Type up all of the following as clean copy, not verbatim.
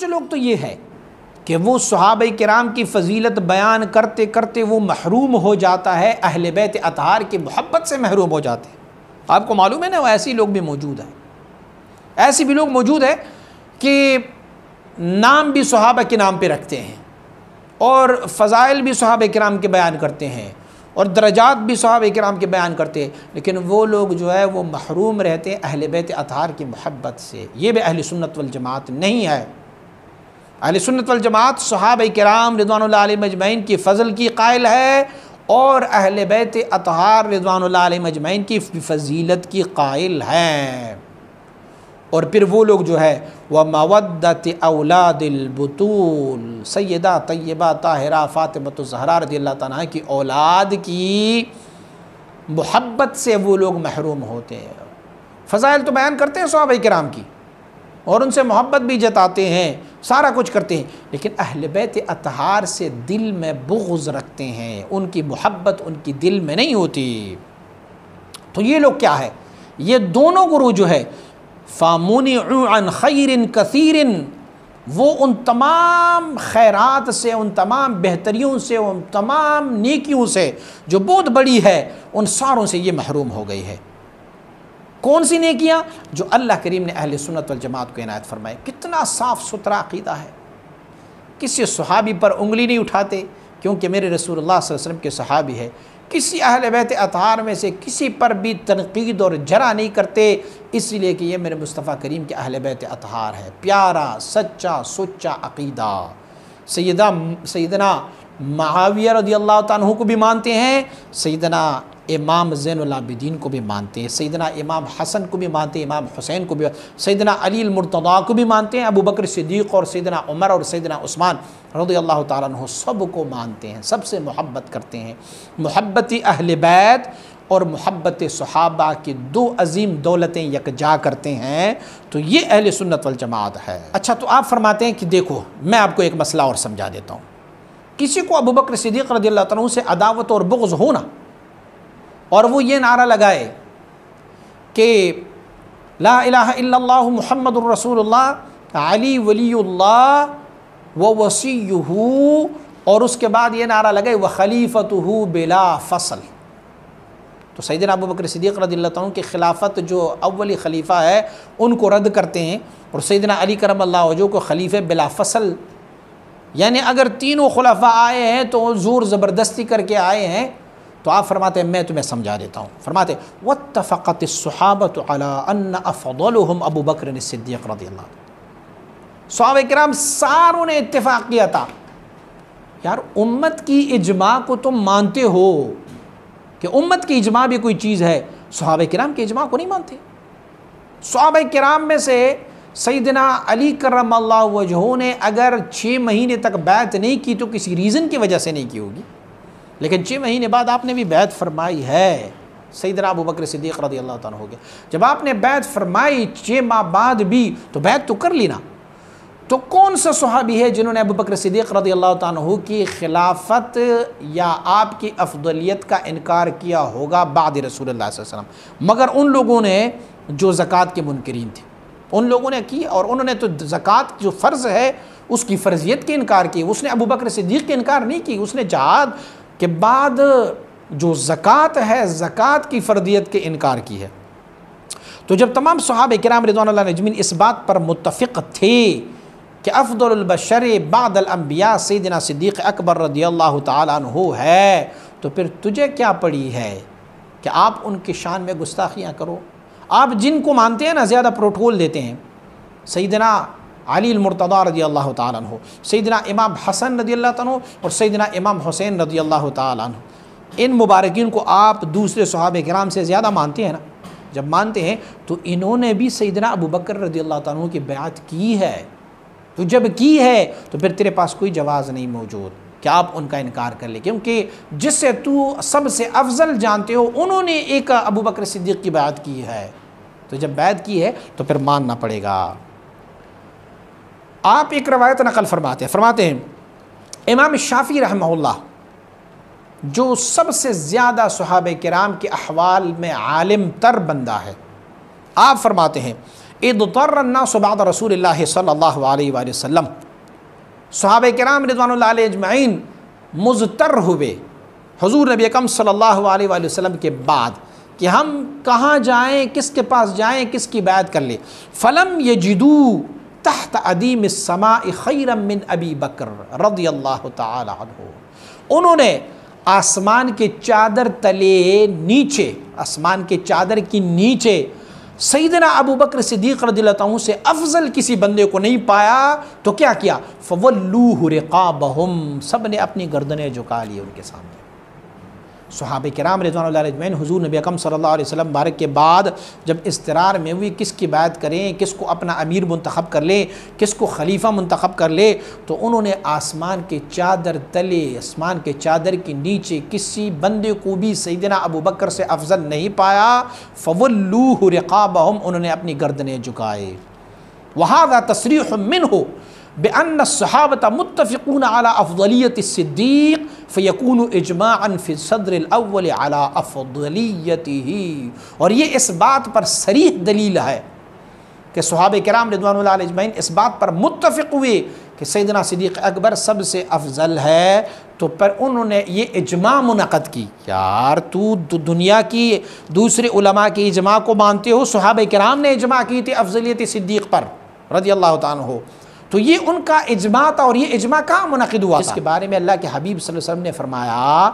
कुछ लोग तो ये है कि वो सहाबा किराम की फ़जीलत बयान करते करते वो महरूम हो जाता है, अहले बैत अतहार की मोहब्बत से महरूम हो जाते हैं। आपको मालूम है ना, वो ऐसे लोग भी मौजूद हैं, ऐसे भी लोग मौजूद हैं कि नाम भी सहाबा के नाम पे रखते हैं और फ़ज़ाइल भी सहाबा किराम के बयान करते हैं और दरजात भी सहाबा किराम के बयान करते हैं, लेकिन वो लोग जो है वो महरूम रहते हैं अहले बैत अतहार की मोहब्बत से। ये भी अहले सुन्नत वल जमात नहीं है। अहले सुन्नत वल जमात सहाबा किराम रिज़वानुल्लाह अलैहिम अजमईन की फ़ज़ल की कायल है और अहले बैत अतहार रिज़वानुल्लाह अलैहिम अजमईन की फ़जीलत की कायल हैं। और फिर वो लोग जो है वह मवद्दत औलादिल बुतूल सैयदा तय्यबा ताहिरा फ़ातिमतुज़ ज़हरा रज़ियल्लाहु तआला की औलाद की मोहब्बत से वो लोग महरूम होते हैं। फ़ज़ाइल तो बयान करते हैं सहाबा किराम की और उनसे मोहब्बत भी जताते हैं, सारा कुछ करते हैं, लेकिन अहले बैत अतहार से दिल में बुग़्ज़ रखते हैं, उनकी मोहब्बत उनकी दिल में नहीं होती। तो ये लोग क्या है, ये दोनों गुरु जो है फ़ामुनिउ अन खैरिन कसीरिन, वो उन तमाम खैरात से, उन तमाम बेहतरियों से, उन तमाम नेकियों से जो बहुत बड़ी है, उन सारों से ये महरूम हो गई है। कौन सी नेकियां? जो अल्लाह करीम ने अहले सुन्नत वल जमात को इनायत फरमाए। कितना साफ़ सुथरा अक़ीदा है, किसी सहाबी पर उंगली नहीं उठाते क्योंकि मेरे रसूलुल्लाह सल्लल्लाहु अलैहि वसल्लम के सहाबी है। किसी अहले बैत अतहार में से किसी पर भी तनकीद और जरा नहीं करते, इसलिए कि ये मेरे मुस्तफ़ा करीम के अहले बैत अतहार है। प्यारा सच्चा सुच्चा अक़ीदा। सैयदना मुआविया रज़ियल्लाहु ताला अन्हु को भी मानते हैं, सैयदना इमाम ज़ैनुल आबिदीन को भी मानते हैं, सैयदना इमाम हसन को भी मानते हैं, इमाम हुसैन को भी, सैयदना अली मुर्तज़ा को भी मानते हैं, अबू बकर सिद्दीक़ और सैयदना उमर और सैयदना उस्मान रज़ियल्लाहु ताला अन्हु सब को मानते हैं, सबसे मोहब्बत करते हैं। मोहब्बत अहले बैत और मोहब्बत सहाबा की दो अजीम दौलतें यकजा करते हैं, तो ये अहले सुन्नत वल जमात है। अच्छा, तो आप फरमाते हैं कि देखो मैं आपको एक मसला और समझा देता हूँ। किसी को अबू बकर सिद्दीक़ रज़ियल्लाहु ताला अन्हु से अदावत और बुग़्ज़ हो ना, और वो ये नारा लगाए कि ला इलाहा इल्लल्लाह मुहम्मदुर रसूलुल्लाह अली वलीयुल्लाह व वसीयुहु, और उसके बाद ये नारा लगाए व खलीफतुहु बिला फसल, तो सैयदना अबू बकर सिद्दीक़ रज़ियल्लाहु ताला की खिलाफत जो अव्वली खलीफा है उनको रद्द करते हैं, और सैयदना अली करमल्लाहु वजहू को खलीफे बिला फसल, यानी अगर तीनों खुलफा आए हैं तो ज़ोर ज़बरदस्ती करके आए हैं। तो आप फरमाते हैं मैं तुम्हें समझा देता हूँ। फरमाते वत्तफ़क़तिस्सहाबतु अला अन्न अफ़ज़लुहुम अबू बकर सिद्दीक़ रज़ियल्लाहु अन्हु, सहाबा किराम सारों ने इत्तिफ़ाक़ किया था। यार उम्मत की इजमा को तुम मानते हो कि उम्मत की इजमा भी कोई चीज़ है, सहाबा किराम की इजमा को नहीं मानते। सहाबा किराम में से सैयदना अली करमल्लाहु वजहू ने अगर 6 महीने तक बैत नहीं की तो किसी रीज़न की वजह से नहीं की होगी, लेकिन 6 महीने बाद आपने भी बैत फरमाई है। सैयदना अबू बकर सिद्दीक़ रज़ियल्लाहु ताला हो गया, जब आपने बैत फरमाई 6 माह बाद भी तो बैत तो कर ली ना। तो कौन सा सहाबी है जिन्होंने अबू बकर सिद्दीक़ रज़ियल्लाहु ताला अन्हु की खिलाफत या आपकी अफदलियत का इनकार किया होगा बाद रसूलुल्लाह सल्लल्लाहु अलैहि वसल्लम? मगर उन लोगों ने जो ज़कात के मुनकरीन थे उन लोगों ने की, और उन्होंने तो ज़कात जो फ़र्ज़ है उसकी फ़र्जियत के इनकार की। उसने अबू बकर सिद्दीक़ के इनकार नहीं की, उसने जहाद के बाद जो ज़कात है ज़कात की फ़र्दियत के इनकार की है। तो जब तमाम सहाबा किराम रिज़वानुल्लाह अजमईन इस बात पर मुत्तफ़िक़ थे कि अफ़ज़लुल बशर बअदल अंबिया सैयदना सिद्दीक़ अकबर रज़ियल्लाहु ताला अन्हु है, तो फिर तुझे क्या पड़ी है कि आप उनकी शान में गुस्ताखियाँ करो? आप जिनको मानते हैं ना ज़्यादा प्रोटोकॉल देते हैं, सैयदना अली मुर्तज़ा रज़ियल्लाहु ताला अन्हु, सैयदना इमाम हसन रज़ियल्लाहु ताला अन्हु और सैयदना इमाम हुसैन रज़ियल्लाहु ताला अन्हु, इन मुबारकीन को आप दूसरे सहाबा किराम से ज़्यादा मानते हैं ना। जब मानते हैं तो इन्होंने भी सैयदना अबू बकर रज़ियल्लाहु ताला अन्हु की बैअत की है, तो जब की है तो फिर तेरे पास कोई जवाज़ नहीं मौजूद कि आप उनका इनकार कर ले, क्योंकि जिससे तू सबसे अफजल जानते हो उन्होंने एक अबू बकर सिद्दीक़ की बैअत की है, तो जब बैअत की है तो फिर मानना पड़ेगा। आप एक रवायत नकल फरमाते हैं इमाम शाफ़ी रहमहुल्लाह, जो सबसे ज़्यादा सहाबा किराम के अहवाल में आलिम तर बंदा है, आप फरमाते हैं इद्तर्रन्नासु बअद रसूलिल्लाहि सल्लल्लाहु अलैहि वसल्लम, सहाबा किराम रिज़वानुल्लाहि अलैहिम अजमईन मुज़तर हुए हुज़ूर नबी अकरम सल्लल्लाहु अलैहि वसल्लम के बाद कि हम कहाँ जाएँ, किसके पास जाएँ, किसकी बैत कर ले। फ़लम यजिदू तहत अदीम समाई खैरम मिन अबी बकर रज़ियल्लाहु तआला अन्हु, उन्होंने आसमान के चादर तले नीचे, आसमान के चादर की नीचे सैयदना अबू बकर सिद्दीक़ रज़ियल्लाहु अन्हु से अफजल किसी बंदे को नहीं पाया। तो क्या किया, फ़वल्लूहु रिक़ाबहुम, सब ने अपनी गर्दनें झुका ली उनके सामने। सहाबे किराम रिज़वानुल्लाहि अजमईन हुज़ूर नबी अकरम सल्लल्लाहु अलैहि वसल्लम बारक के बाद जब इस्तरार में हुई किसकी बैत करें, किसको अपना अमीर मुंतखब कर ले, किसको खलीफा मुंतखब कर ले, तो उन्होंने आसमान के चादर तले, आसमान के चादर के नीचे किसी बंदे को भी सैयदना अबू बकर से अफजल नहीं पाया। फ़वल्लूहु रिक़ाबहुम, उन्होंने अपनी गर्दनें झुकाए। वहाज़ा तस्रीह मिन्हु बिअन्न अस्सहाबता मुत्तफ़िक़ून अला अफ़ज़लियति सिद्दीक़ फ़यकूनु इजमाअन फ़ी सद्रिल अव्वल अला अफ़ज़लियतिही, और ये इस बात पर सरीह दलील है कि सहाबे किराम रिज़वानुल्लाहि अलैहिम अजमईन इस बात पर मुत्तफ़िक़ हुए कि सैयदना सिद्दीक़ अकबर सबसे अफजल है। तो पर उन्होंने ये इजमा मुनक़द की। यार तू दुनिया की दूसरे उलमा की इजमा को मानते हो, सहाबे किराम ने इजमा की थी अफजलियत सिद्दीक़ पर रज़ियल्लाहु ताला अन्हु, तो ये उनका इजमा था। और ये इजमा कहाँ मुनक़िद हुआ? इसके बारे में अल्लाह के हबीब सल्लल्लाहु अलैहि वसल्लम ने फरमाया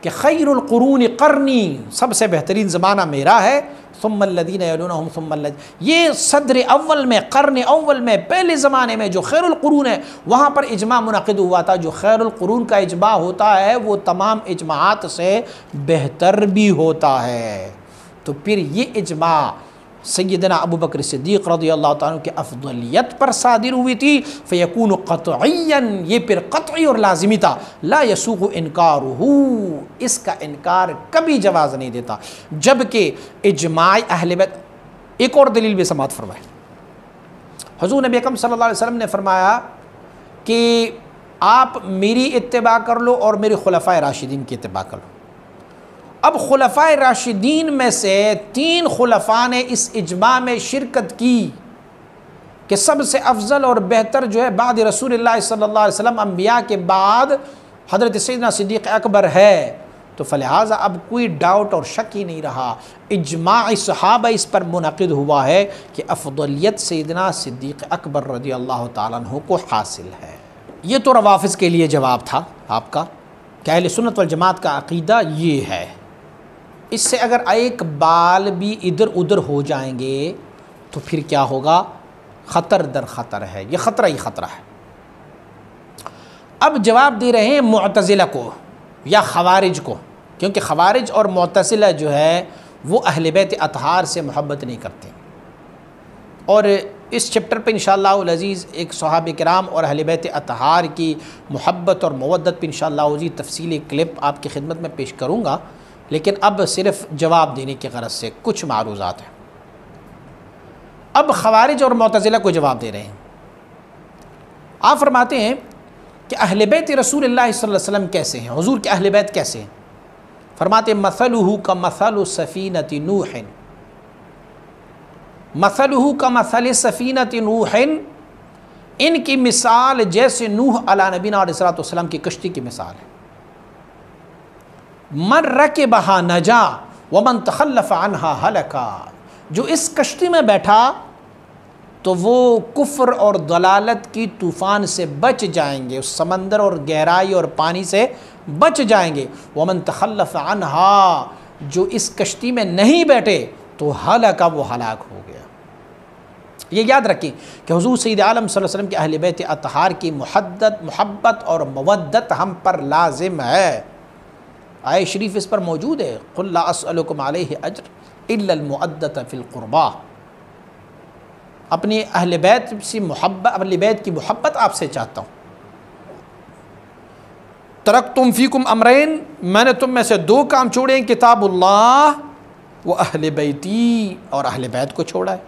कि खैरुल क़ुरून क़र्नी, सबसे बेहतरीन ज़माना मेरा है, सुम्मल्लज़ीना यलूनहुम सुम्मल्लज़ीना, ये सदर अव्वल में, क़र्न अव्वल में, पहले ज़माने में जो खैरुल क़ुरून है वहाँ पर इजमा मुनक़िद हुआ था। जो खैरुल क़ुरून का इजमा होता है वो तमाम इजमात से बेहतर भी होता है। तो फिर ये इजमा सैयदना अबू बकर सिद्दीक़ रज़ियल्लाहु ताला की अफ़ज़लियत पर सादिर हुई थी। फ़यकूनु क़त्इयन, ये फिर क़त्ई और लाज़िमी था। ला यसूग़ु इनकारुहु, इसका इनकार कभी जवाज़ नहीं देता। जबकि इजमाए अहले बैत, एक और दलील भी समाअत फरमाए। हुज़ूर नबी अकरम सल्लल्लाहु अलैहि वसल्लम ने फरमाया कि आप मेरी इत्तिबा कर लो और मेरे खुलफ़ाए राशिदीन की इत्तिबा कर लो। अब खुलफ़ाए राशिदीन में से 3 खुलफ़ा ने इस इजमा में शिरकत की कि सबसे अफजल और बेहतर जो है बाद रसूलुल्लाह सल्लल्लाहु अलैहि वसल्लम अम्बिया के बाद हज़रत सैयदना सिद्दीक़ अकबर है। तो फ़लिहाज़ा अब कोई डाउट और शक ही नहीं रहा, इजमा सहाबा इस पर मुनक़िद हुआ है कि अफ़ज़लियत सैयदना सिद्दीक़ अकबर रज़ियल्लाहु ताला अन्हु को हासिल है। ये तो रवाफ़िज़ के लिए जवाब था आपका कि अहले सुन्नत वल जमात का अक़ीदा ये है। इससे अगर एक बाल भी इधर उधर हो जाएंगे तो फिर क्या होगा, ख़तर दर ख़तर है, ये ख़तरा ही ख़तरा है। अब जवाब दे रहे हैं मुअतज़िला को या ख़वारिज को, क्योंकि ख़वारिज और मुअतज़िला जो है वो अहले बैत अतहार से मोहब्बत नहीं करते। और इस चैप्टर पे इंशाअल्लाह अज़ीज़ एक सहाबे किराम और अहले बैत अतहार की मोहब्बत और मवद्दत पे इंशाअल्लाह अज़ीज़ तफसीली क्लिप आपकी खिदमत में पेश करूँगा, लेकिन अब सिर्फ़ जवाब देने की गरज से कुछ मारूज़ात हैं। अब ख़वारिज और मुअतज़िला को जवाब दे रहे हैं। आप फरमाते हैं कि अहले बैत रसूलुल्लाह सल्लल्लाहु अलैहि वसल्लम कैसे हैं, हुज़ूर के अहले बैत कैसे हैं। फरमाते मसलुहु का मसलु सफ़ीनति नूहिन, मसलुहु का मसल सफ़ीनति नूहिन, इनकी मिसाल जैसे नूह अला नबीना अलैहिस्सलातु वस्सलाम की कश्ती की मिसाल है। मन रकिबहा नजा व मन तखल्लफ़ अन्हा हलका, जो इस कश्ती में बैठा तो वो कुफ्र और दलालत की तूफ़ान से बच जाएंगे, उस समंदर और गहराई और पानी से बच जाएंगे। व मन तखल्लफ़ अन्हा, जो इस कश्ती में नहीं बैठे तो हलका, वो हलाक हो गया। ये याद रखें कि हुज़ूर सय्यद आलम सल्लल्लाहु अलैहि वसल्लम के अहले बैत अतहार की मोहब्बत और मवद्दत हम पर लाजिम है। आय शरीफ इस पर मौजूद है, क़ुल ला अस्अलुकुम अलैहि अज्र इल्ला अल मुअद्दत फ़िल क़ुरबा। अपने अहले बैत से मोहब्बत, अहले बैत की मोहब्बत आपसे चाहता हूँ। तरक्तुम फ़ीकुम अमरैन, मैंने तुम में से 2 काम छोड़े हैं, किताबुल्लाह व अहले बैती, और अहले बैत को छोड़ा है।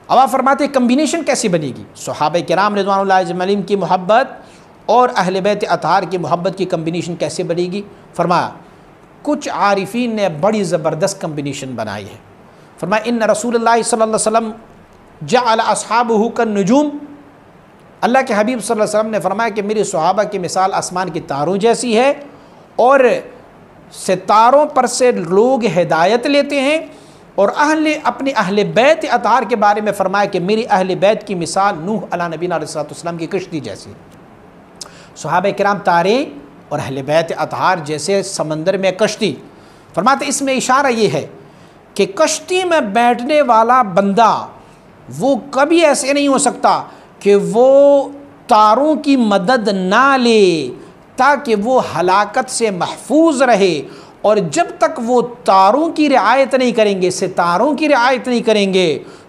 अब आप फरमाते कम्बिनेशन कैसी बनेगी, सहाबा किराम रिज़वानुल्लाहि अजमईन की मोहब्बत और अहले बैत अतहार की मोहब्बत की कम्बिनेशन कैसे बनेगी। फरमाया कुछ आरिफीन ने बड़ी ज़बरदस्त कम्बिनेशन बनाई है। फरमाया इन रसूलुल्लाह सल्लल्लाहु अलैहि वसल्लम जअल अस्हाबहु कन्नुजूम, अल्लाह के हबीब सल्लल्लाहु अलैहि वसल्लम ने फरमाया कि मेरे सहाबा की मिसाल आसमान के तारों जैसी है, और सितारों पर से लोग हिदायत लेते हैं। और अपने अहले बैत अतहार के बारे में फरमाया कि मेरी अहले बैत की मिसाल नूह अला नबीना अलैहिस्सलाम की कश्ती जैसी। सहाबा किराम तारे और अहले बैत अतहार जैसे समंदर में कश्ती। फरमाते इसमें इशारा ये है कि कश्ती में बैठने वाला बंदा वो कभी ऐसे नहीं हो सकता कि वो तारों की मदद ना ले ताकि वो हलाकत से महफूज रहे, और जब तक वो तारों की रियायत नहीं करेंगे, सितारों की रियायत नहीं करेंगे,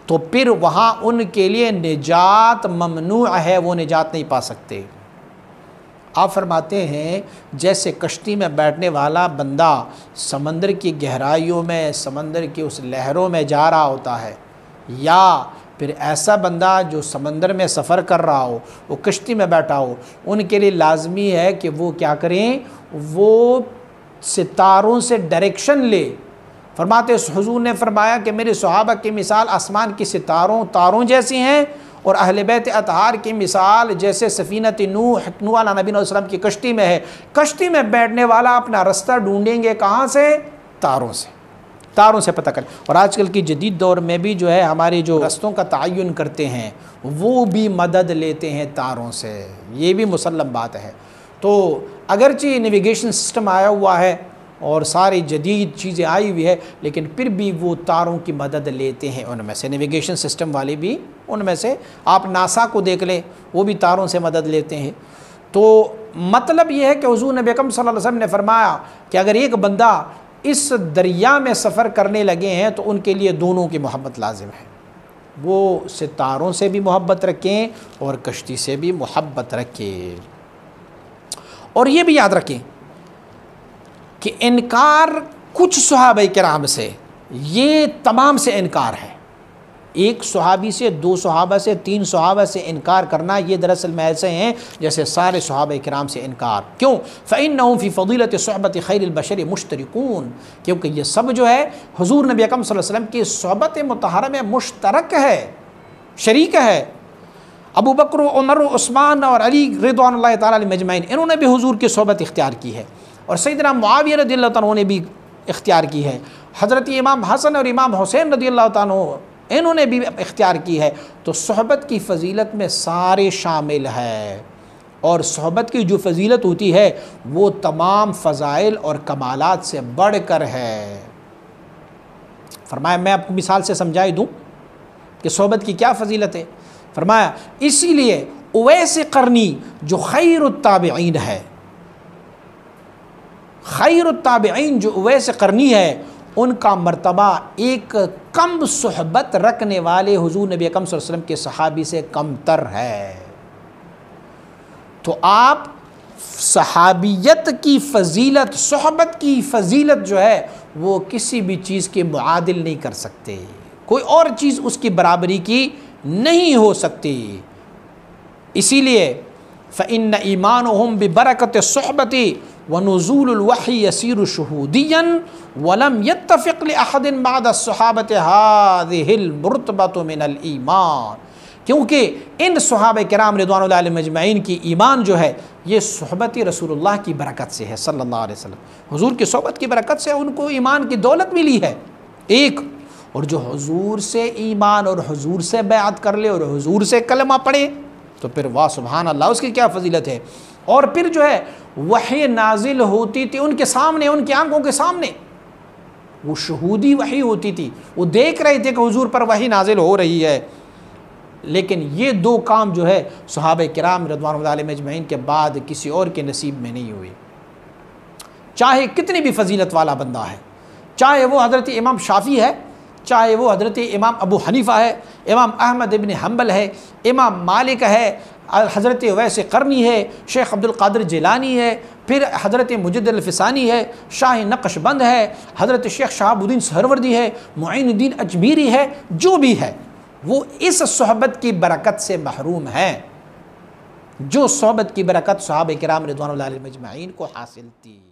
तो फिर वहाँ उनके लिए निजात ममनू है, वो निजात नहीं पा सकते। आप फरमाते हैं जैसे कश्ती में बैठने वाला बंदा समंदर की गहराइयों में, समंदर की उस लहरों में जा रहा होता है, या फिर ऐसा बंदा जो समंदर में सफ़र कर रहा हो, वो कश्ती में बैठा हो, उनके लिए लाजमी है कि वो क्या करें, वो सितारों से डायरेक्शन ले। फरमाते हुजूर ने फरमाया कि मेरे सहाबा की मिसाल आसमान की सितारों तारों जैसी हैं, और अहले बैत अतहार की मिसाल जैसे सफ़ीनत नूह अला नबी अलैहिस्सलाम की कश्ती में है। कश्ती में बैठने वाला अपना रास्ता ढूंढेंगे कहाँ से? तारों से, तारों से पता करें। और आजकल की जदीद दौर में भी जो है हमारे जो रास्तों का तयन करते हैं वो भी मदद लेते हैं तारों से, ये भी मुसल्लम बात है। तो अगरचे नेविगेशन सिस्टम आया हुआ है और सारी जदीद चीज़ें आई हुई है, लेकिन फिर भी वो तारों की मदद लेते हैं। उनमें से नेविगेशन सिस्टम वाले भी, उनमें से आप नासा को देख लें, वो भी तारों से मदद लेते हैं। तो मतलब ये है कि हुज़ूर नबी अकरम सल्लल्लाहु अलैहि वसल्लम ने फरमाया कि अगर एक बंदा इस दरिया में सफ़र करने लगे हैं तो उनके लिए दोनों की मोहब्बत लाजिम है। वो सितारों से भी मोहब्बत रखें और कश्ती से भी मोहब्बत रखें। और ये भी याद रखें कि इनकार कुछ सहाबा किराम से, ये तमाम से इनकार है। एक सहाबी से, दो सहाबा से, तीन सहाबा से इनकार करना, ये दरअसल में ऐसे हैं जैसे सारे सहाबा किराम से इनकार। क्यों? फ़इन्नहुम फ़ी फ़ज़ीलत सुहबत खैरिल बशर मुश्तरिकून, क्योंकि ये सब जो है हुज़ूर नबी अकरम सल्लल्लाहु अलैहि वसल्लम की सोहबत मुतहरा में मुश्तरक है, शरीक है। अबू बकर, उमर, उस्मान और अली रिज़वानुल्लाहि तआला अलैहिम अजमईन, इन्होंने भी हुज़ूर की सोहबत इख्तियार की है, और सैयदना मुआविया रज़ियल्लाहु तआला ने भी इख्तियार की है। हज़रत इमाम हसन और इमाम हुसैन रज़ियल्लाहु तआला इन्होंने भी इख्तियार की है। तो सोहबत की फ़जीलत में सारे शामिल है, और सोहबत की जो फ़जीलत होती है वो तमाम फ़ज़ाइल और कमालात से बढ़कर है। फरमाया मैं आपको मिसाल से समझाई दूँ कि सोहबत की क्या फ़जीलत है। फरमाया इसीलिए उवैस क़रनी जो खैरुत ताबिईन है, खैरुत ताबिईन जो उवैस क़रनी है, उनका मर्तबा एक कम सोहबत रखने वाले हुज़ूर नबी अकरम सल्लल्लाहु अलैहि वसल्लम के सहाबी से कमतर है। तो आप सहाबियत की फ़जीलत, सोहबत की फ़जीलत जो है वो किसी भी चीज़ के मुआदिल नहीं कर सकते, कोई और चीज़ उसकी बराबरी की नहीं हो सकती। इसीलिए फ़इन्न ईमानुहुम बिबरकत सोहबती व नुज़ूलुल वही यसीरु शुहूदियन वलम यत्तफ़िक़ लिअहदिन बअद अस्सहाबति हाज़िहिल मुर्तबतु मिनल ईमान, क्योंकि इन सहाबा किराम रिज़वानुल्लाहि अलैहिम अजमईन की ईमान जो है ये सोहबत रसूलुल्लाह की बरकत से है सल्लल्लाहु अलैहि वसल्लम। हुज़ूर की सोहबत की बरकत से उनको ईमान की दौलत मिली है एक, और जो हुज़ूर से ईमान और हुज़ूर से बैअत कर ले और हुज़ूर से कलमा पढ़े तो फिर वाह सुभान अल्लाह, उसकी क्या फ़जीलत है। और फिर जो है वही नाजिल होती थी उनके सामने, उनकी आंखों के सामने, वो शहूदी वही होती थी, वो देख रहे थे कि हुज़ूर पर वही नाजिल हो रही है। लेकिन ये दो काम जो है सहाबा किराम रिज़वानुल्लाहि अलैहिम अजमईन के बाद किसी और के नसीब में नहीं हुई। चाहे कितनी भी फजीलत वाला बंदा है, चाहे वो हज़रत इमाम शाफ़ी है, चाहे वो हज़रत इमाम अबू हनीफ़ा है, इमाम अहमद इब्न हम्बल है, इमाम मालिक है, हज़रत उवैस क़रनी है, शेख अब्दुल क़ादिर जिलानी है, फिर हज़रत मुजद्दिद अल-फ़िसानी है, शाह नक्शबंद है, हज़रत शेख शहाबुद्दीन सहरवर्दी है, मुईनुद्दीन अजमीरी है, जो भी है वो इस सोहबत की बरकत से महरूम है जो सोहबत की बरकत सहाबा किराम रिज़वानुल्लाहि अलैहिम अजमईन को हासिल थी।